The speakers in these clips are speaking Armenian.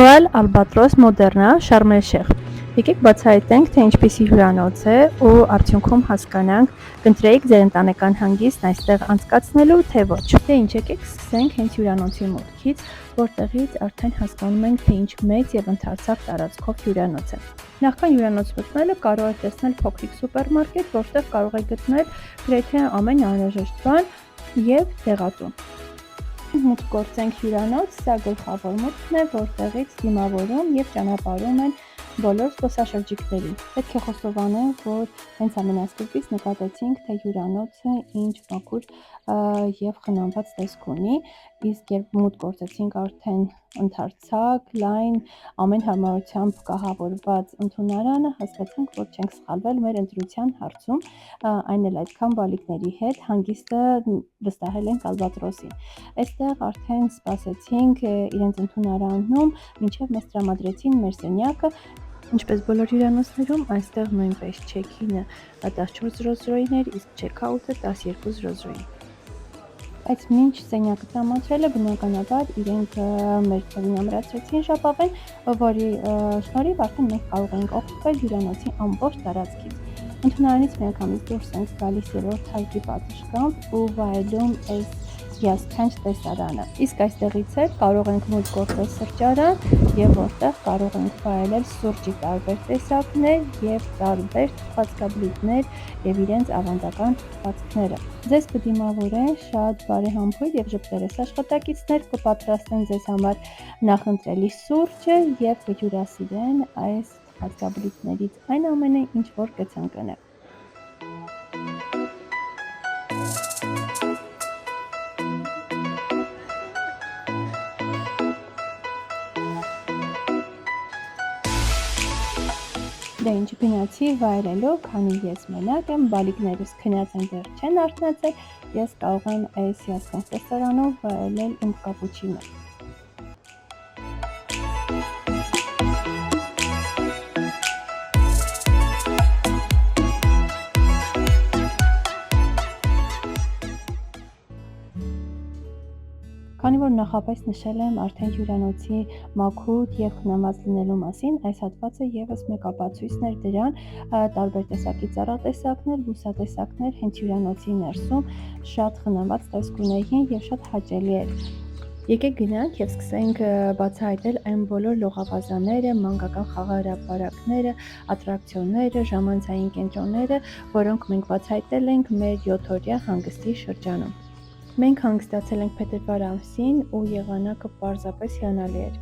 Royal Albatros Moderna Sharm el Sheikh։ Եկեք բացահայտենք, թե ինչպիսի հյուրանոց է ու արդյունքում հասկանանք, կընտրեիք ձեր ընտանեկան հանգիստն այստեղ անցկացնելու, թե ոչ։ Թե ինչ, եկեք սկսենք հենց հյուրանոցի մուտքից, որտեղից արդեն հասկանում ենք, թե ինչ մեծ եւ ընդարձակ տարածքով հյուրանոց է։ Նախքան հյուրանոց մտնելը կարող եք տեսնել փոքրիկ սուպերմարկետ, որտեղ կարող եք գտնել գրեթե ամեն անհրաժեշտ բան եւ տեղատուն։ Մուտք գործենք հյուրանոց, սա գլխավոր մուտքն է, որտեղից դիմավորում եւ ճանապարհում են բոլոր զբոսաշրջիկներին։ Պետք է խոստովանեմ, որ հենց ամենասկզբից նկատեցինք, թե հյուրանոցը ինչ մաքուր եւ խնամված տեսք ունի, իսկ երբ մուտք գործեցինք արդեն ընդարձակ, լայն, ամեն հարմարությամբ կահավորված ընդունարանը, հասկացանք, որ չենք սխալվել մեր ընտրության հարցում, այն էլ այդքան բալիկների հետ հանգիստը վստահել ենք Ալբատրոսին։ Այստեղ արդեն սպասեցինք իրենց ընդունարանում, մինչև մեզ տրամադրեցին մեր սենյակը։ Ինչպես բոլոր հյուրանոցներում, այստեղ նույնպես չեքինը 14:00 էր, իսկ չեքաուտը 12:00։ Բայց մինչ սենյակը տրամադրելը, բնականաբար իրենք մեր թվին ամրացրեցին ժապավեն, որի շնորհիվ արդեն մենք կարող էինք օգտվել հյուրանոցի ամբողջ տարածքից։ Ընդունարանից միանգամից դուրս ենք գալիս երրորդ հարկի պատշգամբ ու վայելում այս հիասքանչ տեսարանը։ Իսկ այստեղից էլ կարող ենք մուտք գործել սրճարան, եւ որտեղ կարող ենք վայելել սուրճի տարբեր տեսակներ եւ տարբեր թխվածքաբլիթներ եւ իրենց ավանդական թխվածքները։ Ձեզ կդիմավորեն շատ բարեհամբույր եւ ժպտերես աշխատակիցներ, կպատրաստեն ձեզ համար նախընտրելի սուրճը եւ կհյուրասիրեն այս թխվածքաբլիթներից այն ամենը, ինչ որ կցանկանաք։ Դե ինչ գնացի վայելելու, քանի ես մենակ եմ, բալիկներս քնած են, դեռ չեն արթնացել, ես կարող եմ այս հիասքանչ տեսարանով վայելել իմ կապուչինո։ Քանի որ նախապես նշել եմ արդեն հյուրանոցի մաքուր եւ խնամված լինելու մասին, այս հատվածը եւս մեկ ապացույցն էր դրան, տարբեր տեսակի ծառատեսակներ, բուսատեսակներ հենց հյուրանոցի ներսում շատ խնամված տեսք ունեին եւ շատ հաճելի էր։ Եկեք գնանք եւ սկսենք բացահայտել այն բոլոր լողավազանները, մանկական խաղահրապարակները, ատրակցիոնները, ժամանցային կենտրոնները, որոնք մենք բացահայտել ենք մեր 7-օրյա հանգստի շրջանում։ Մենք հանգստացել ենք փետրվար ամսին ու եղանակը պարզապես հիանալի էր։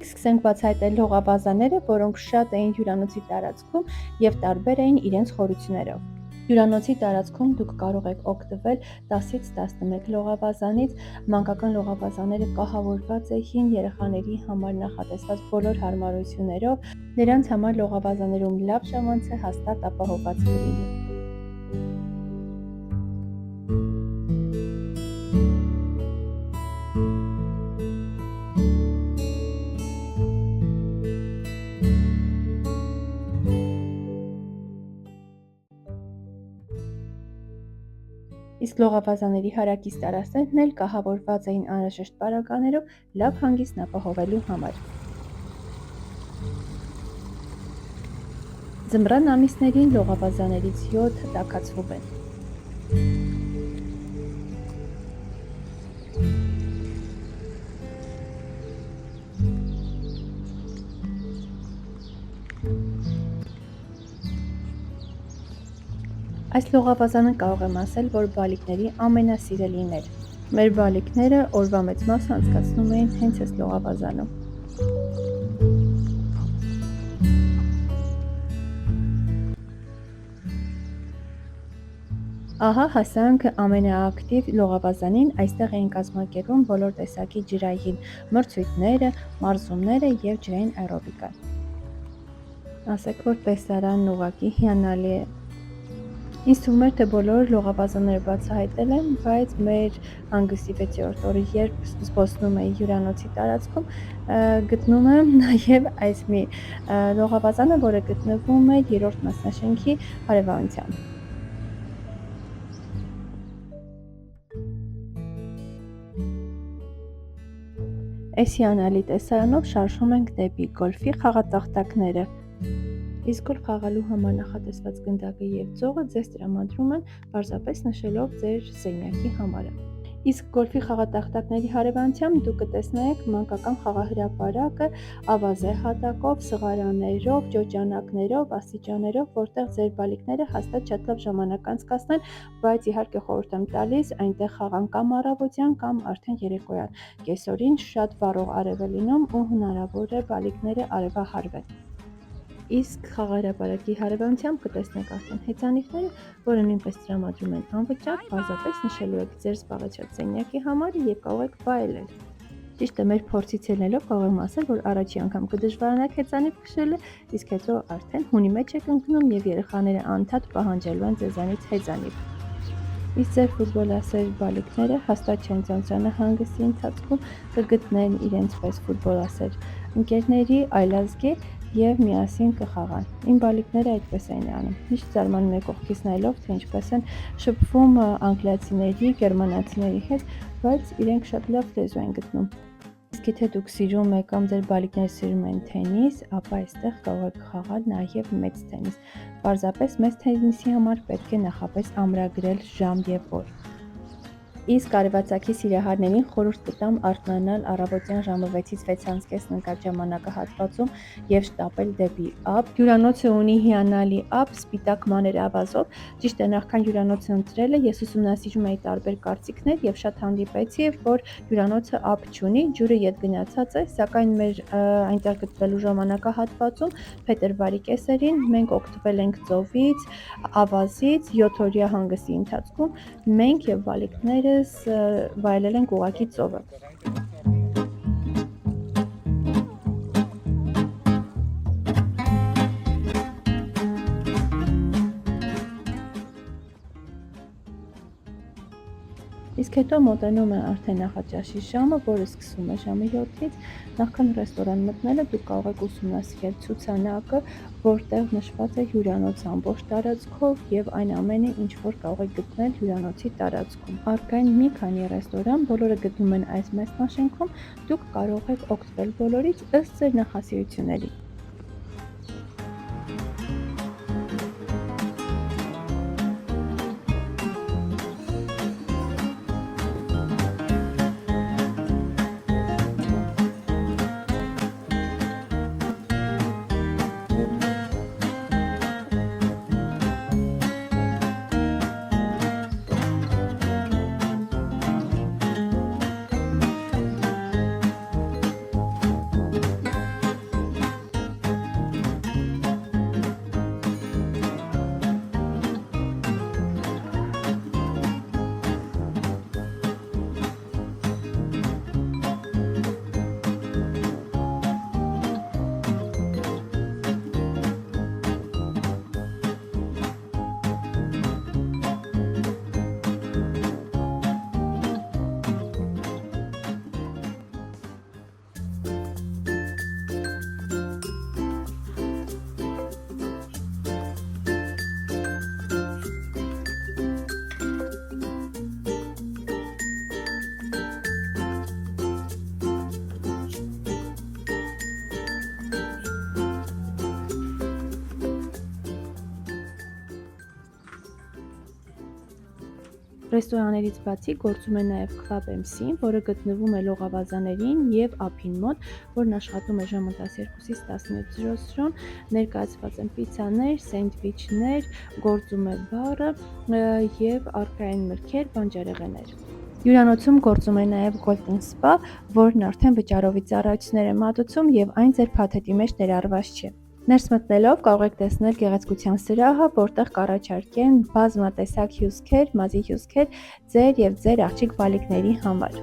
Սկսենք բացահայտել լողավազանները, որոնք շատ էին հյուրանոցի տարածքում եւ տարբեր էին իրենց խորություններով։ Հյուրանոցի տարածքում դուք կարող եք օգտվել 10-ից 11 լողավազանից, մանկական լողավազանները կահավորված էին երեխաների համար նախատեսված բոլոր հարմարություններով, նրանց համար լողավազաներում լավ ժամանցը հաստատ ապահովված կլինի։ Իսկ լողավազաների հարակից տարածքներն էլ կահավորված էին անհրաժեշտ պարագաներով լավ հանգիստն ապահովելու համար։ Ձմռան ամիսներին լողավազաներից 7 տաքացվում են։ Այս լողավազանը կարող եմ ասել, որ բալիկների ամենասիրելին էր։ Մեր բալիկները օրվա մեծ մասը անցկացնում էին հենց այս լողավազանում։ Ահա հասանք ամենաակտիվ լողավազանին, այստեղ էին կազմակերպվում բոլոր տեսակի ջրային մրցույթները, մարզումները եւ ջրային աերոբիկան։ Ասեք, որ տեսարանն ուղղակի հիանալի է։ Ինձ թվում էր, թե բոլոր լողավազանները բացահայտել եմ, բայց մեր հանգստի 6-րդ օրը, երբ զբոսնում էի հյուրանոցի տարածքում, գտնում եմ նաև այս մի լողավազանը, որը գտնվում է 3-րդ մասնաշենքի հարևանությամբ։ Էսիանալի տեսարանով շարժում ենք դեպի գոլֆի խաղատախտակները։ Իսկ գոլֆ խաղալու համար նախատեսված գնդակը և ծողը ձեզ տրամադրում են պարզապես նշելով ձեր սենյակի համարը։ Իսկ գոլֆի խաղատախտակների հարևանությամբ դուք կտեսնեք մանկական խաղահրապարակը ավազե հատակով, սղարաններով, ճոճանակներով, աստիճաններով, որտեղ ձեր բալիկները հաստատ շատ լավ ժամանակ անցկացնեն, բայց իհարկե խորհուրդ եմ տալիս այնտեղ խաղան կամ առավոտյան, կամ արդեն երեկոյան։ Կեսօրին շատ վառող արև է լինում ու հնարավոր է բալիկները արևահարվեն։ Իսկ խաղահրապարակի հարևանությամբ կտեսնեք արդեն հեծանիվները, որը նույնպես տրամադրում են անվճար, պարզապես նշելու եք ձեր զբաղեցրած սենյակի համարը և կարող եք վայելել։ Ճիշտ է, մեր փորձից ելնելով կարող եմ ասել, որ առաջի անգամ կդժվարանաք հեծանիվ քշելը, իսկ հետո արդեն հունի մեջ եք ընկնում և երեխաները անընդհատ պահանջելու են ձեզանից հեծանիվ։ Իսկ ձեր ֆուտբոլասեր բալիկները հաստատ չեն ծանոթանա հանգստի ընթացքում, կգտնեն իրենց պես ֆուտբոլասեր ընկերների, այլազգի և միասին կխաղան։ Իմ բալիկները այդպես էին անում։ Միշտ զարմանում էի կողքից նայելով, թե ինչպես են շփվում անգլիացիների, գերմանացիների հետ, բայց իրենք շատ լավ լեզու են գտնում։ Իսկ եթե դուք սիրում եք կամ ձեր բալիկները սիրում են թենիս, ապա այստեղ կարող եք խաղալ նաև մեծ թենիս։ Պարզապես մեծ թենիսի համար պետք է նախապես ամրագրել ժամ և օր։ Իսկ արևածագի սիրահարներին խորհուրդ կտամ արթնանալ առավոտյան ժամը 6-ից 6:30 ընկած ժամանակահատվածում և շտապել դեպի ափ։ Հյուրանոցը ունի հիանալի ափ սպիտակ մանր ավազով։ Ճիշտ է, նախքան հյուրանոցը ընտրելը ես ուսումնասիրում էի տարբեր կարծիքներ և շատ հանդիպեցի, որ հյուրանոցը ափ չունի, ջուրը ետ գնացած է, սակայն մեր այնտեղ գտնվելու ժամանակահատվածում փետրվարի կեսերին մենք օգտվել ենք ծովից, ավազից, 7-օրյա հանգստի ընթացքում մենք և բալիկներս վայելել ենք ուղղակի ծովը։ Իսկ հետո մոտենում է արդեն նախաճաշի ժամը, որը սկսվում է ժամը 7-ից։ Նախքան ռեստորան մտնելը դուք կարող եք ուսումնասիրել ցուցանակը, որտեղ նշված է հյուրանոց ամբողջ տարածքով և այն ամենը, ինչ որ կարող եք գտնել հյուրանոցի տարածքում։ Առկա են մի քանի ռեստորան, բոլորը գտնվում են այս մեծ նաշենքում, դուք կարող եք օգտվել բոլորից ըստ ձեր նախասիրությունների։ Ռեստորաներից բացի գործում է նաև Club MC, որը գտնվում է Լողավազաներին և ափին մոտ, որն աշխատում է ժամը 12-ից 17:00, ներկայացված են պիցցաներ, սենդվիչներ, գործում է բարը և առկա են մրգեր, բանջարեղեններ։ Հյուրանոցում գործում է նաև Golden Spa, որն արդեն վճարովի ծառայություններ է մատուցում և այն ձեր փաթեթի մեջ ներառված չէ։ Ներս մտնելով կարող եք տեսնել գեղեցկության սրահը, որտեղ կառաջարկեն բազմատեսակ հյուսքեր, մազի հյուսքեր ձեր և ձեր աղջիկ բալիկների համար։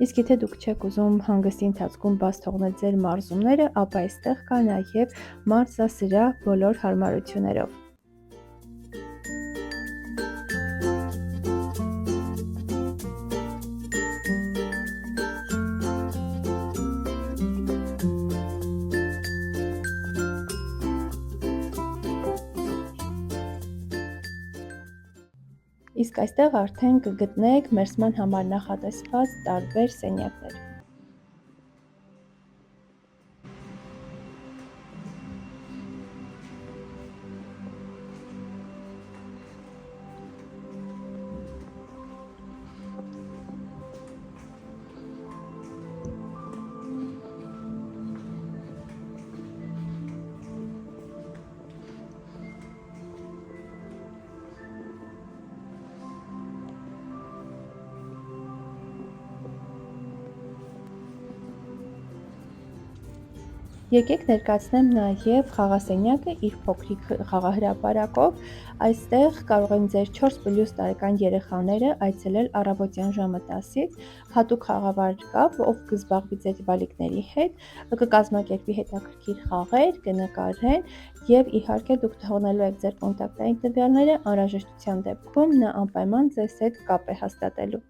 Իսկ եթե դուք չեք ուզում հանգստի ընթացքում բաց թողնել ձեր մարզումները, ապա այստեղ կա նաև մարզասրահ բոլոր հարմարություններով։ Իսկ այստեղ արդեն կգտնեք մերսման համար նախատեսված տարբեր սենյակներ։ Եկեք ներկայացնեմ նաև խաղասենյակը իր փոքրիկ խաղահրապարակով։ Այստեղ կարող են ձեր 4+ տարեկան երեխաները այցելել առավոտյան ժամը 10-ից, հատուկ խաղավար, ով կզբաղվի ձեր բալիկների հետ, կկազմակերպի հետաքրքիր խաղեր, կնկարեն եւ իհարկե դուք թողնելու եք ձեր կոնտակտային տվյալները, անհրաժեշտության դեպքում նա անպայման ձեզ հետ կապ է հաստատելու։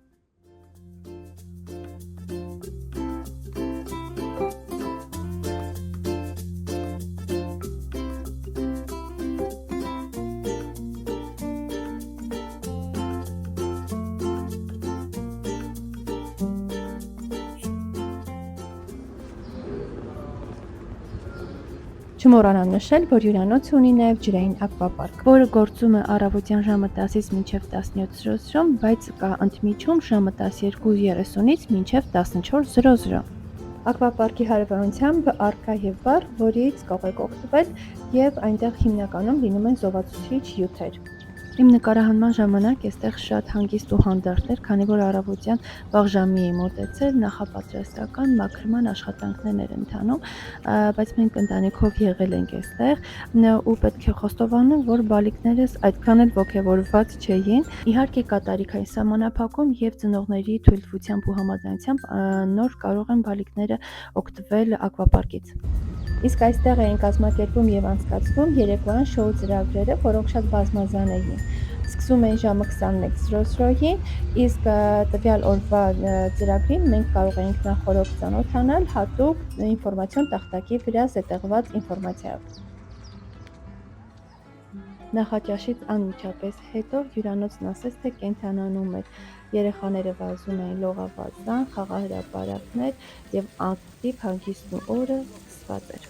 Չմոռանամ նշել, որ հյուրանոցը ունի նաև ջրային ակվապարկ, որը գործում է առավոտյան ժամը 10-ից մինչև 17:00, բայց կա ընդմիջում ժամը 12:30-ից մինչև 14:00։ Ակվապարկի հարևանությամբ առկա եւ բար, որից կարող եք օգտվել, եւ այնտեղ հիմնականում լինում են զովացուցիչ հյութեր։ Իմ նկարահանման ժամանակ այստեղ շատ հանգիստ ու հանդարտ էր, քանի որ առավոտյան վաղ ժամի էի մոտեցել, նախապատրաստական մաքրման աշխատանքներն էր ընթանում, բայց մենք ընտանիքով եղել ենք այստեղ ու պետք է խոստովանեմ, որ բալիկներս այդքան էլ ոգևորված չէին։ Իհարկե կա տարիքային սահմանափակում եւ ծնողների թույլտվությամբ ու համաձայնությամբ նոր կարող են բալիկները օգտվել ակվապարկից։ Իսկ այստեղ էին կազմակերպում եւ անցկացվում երեկոյան շոու ծրագրերը, որոնք շատ բազմազան էին։ Սկսում էին ժամը 21:00-ին, իսկ տվյալ օրվա ծրագրին մենք կարող էինք նախորդ ծանոթանալ հատուկ ինֆորմացիոն տախտակի վրա զետեղված ինֆորմացիայով։ Նախաճաշից անմիջապես հետո հյուրանոցն ասես թե կենդանանում էր։ Երեխաները վազում էին լողավազան, խաղահրապարակներ եւ ակտիվ հանգիստ օրը սկսված էր։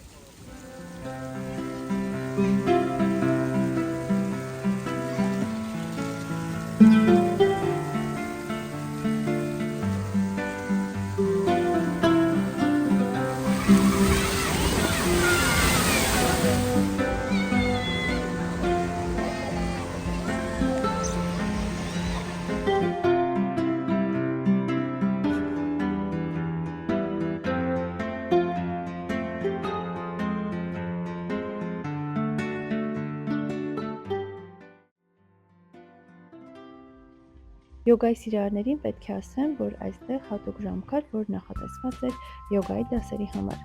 Յոգայի սիրահարներին պետք է ասեմ, որ այստեղ հատուկ ժամ կար, որ նախատեսված էր յոգայի դասերի համար։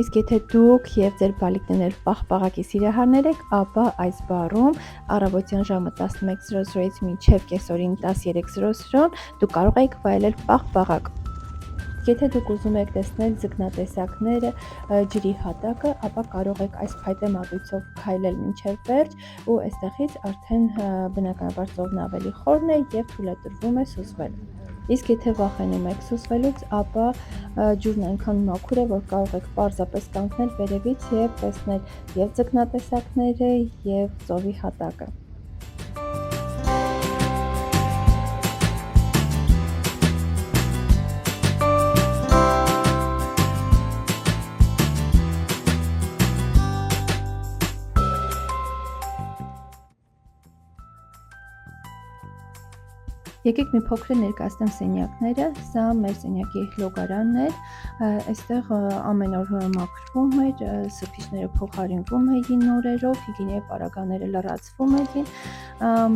Իսկ եթե դուք եւ ձեր բալիկներն էլ պաղպաղակի սիրահարներ եք, ապա այս բարում առավոտյան ժամը 11:00-ից մինչև կեսօրին 13:00 դուք կարող եք վայելել պաղպաղակ։ Եթե դուք ուզում եք տեսնել ձկնատեսակները, ջրի հատակը, ապա կարող եք այս փայտե մատույցով քայլել մինչև վերջ ու այստեղից արդեն բնականաբար ծովն ավելի խորն է եւ թույլատրվում է սուզվել։ Իսկ եթե վախենում եք սուզվելուց, ապա ջուրն այնքան մաքուր է, որ կարող եք պարզապես կանգնել վերևից եւ տեսնել եւ ձկնատեսակները եւ ծովի հատակը։ Եկեք մի փոքր ներկայացնեմ սենյակները, սա մեր սենյակի լոգարանն էր, այստեղ ամեն օր մաքրվում էր, սրբիչները փոխարինվում էին նորերով, հիգիենայի պարագաները լրացվում էին,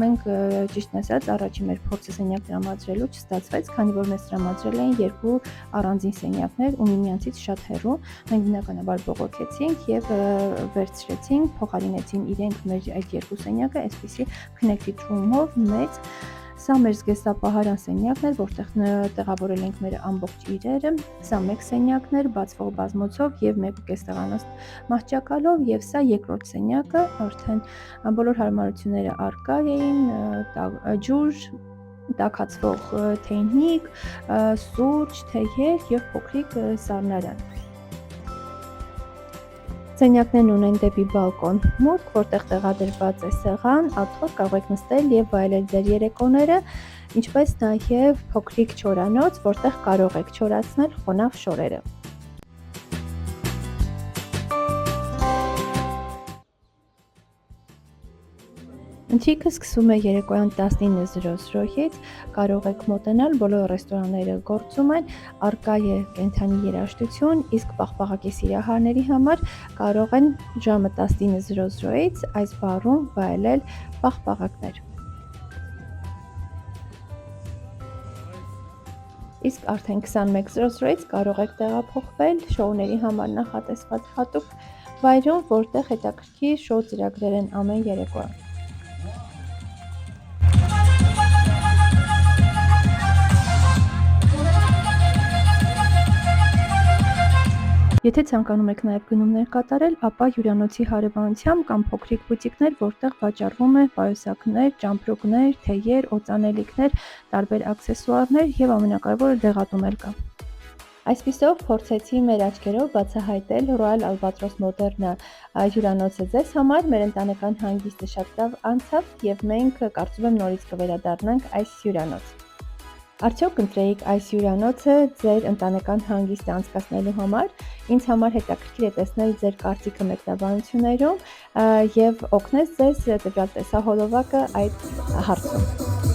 մենք ճիշտն ասած առաջին մեր փորձը սենյակ տրամադրելու չստացվեց, քանի որ մեզ տրամադրել էին երկու առանձին սենյակներ ու միմյանցից շատ հեռու, մենք բնականաբար բողոքեցինք եւ վերցրեցինք, փոխարինեցին իրենք մեր այդ երկու սենյակը այսպիսի connected room-ով մեծ Սա մեր զգեստապահարան սենյակն էր, որտեղ տեղավորել ենք մեր ամբողջ իրերը, սա մեկ սենյակն էր, բացվող բազմոցով եւ 1.5 տեղանոց մահճակալով, եւ սա երկրորդ սենյակը, արդեն բոլոր հարմարությունները առկա էին, ջուր, տաքացվող թեյնիկ, սուրճ, թեյեր եւ փոքրիկ սառնարան։ Սենյակներն ունեն դեպի բալկոն մուտք, որտեղ տեղադրված է սեղան, աթոռ, կարող եք նստել եւ վայելել ձեր երեկոները, ինչպես նաեւ փոքրիկ չորանոց, որտեղ կարող եք չորացնել խոնավ շորերը։ Ընթրիքը սկսվում է երեկոյան 19:00-ից, կարող եք մոտենալ, բոլոր ռեստորանները գործում են, առկա է կենդանի երաժշտություն, իսկ պաղպաղակի սիրահարների համար կարող են ժամը 19:00-ից այս բարում վայելել պաղպաղակներ։ Իսկ արդեն 21:00-ից կարող եք տեղափոխվել շոուների համար նախատեսված հատուկ վայրում, որտեղ հետաքրքիր շոու ծրագրեր են ամեն երեկո։ Եթե ցանկանում եք նաև գնումներ կատարել, ապա հյուրանոցի հարևանությամբ կան փոքրիկ բուտիկներ, որտեղ վաճառվում է պայուսակներ, ճամպրուկներ, թեյեր, օծանելիքներ, տարբեր աքսեսուարներ եւ ամենակարևորը դեղատուն էլ կա։ Այսպիսով փորձեցի մեր աչքերով բացահայտել Royal Albatros Modern հյուրանոցը ձեզ համար, մեր ընտանեկան հանգիստը շատ լավ անցավ եւ մենք կարծում եմ նորից կվերադառնանք այս հյուրանոց։ Արդյոք ընտրեիք այս հյուրանոցը ձեր ընտանեկան հանգիստը անցկացնելու համար, ինձ համար հետաքրքիր է տեսնել ձեր կարծիքը մեկնաբանություններում եւ օգնես ձեզ տվյալ տեսահոլովակը այդ հարցում։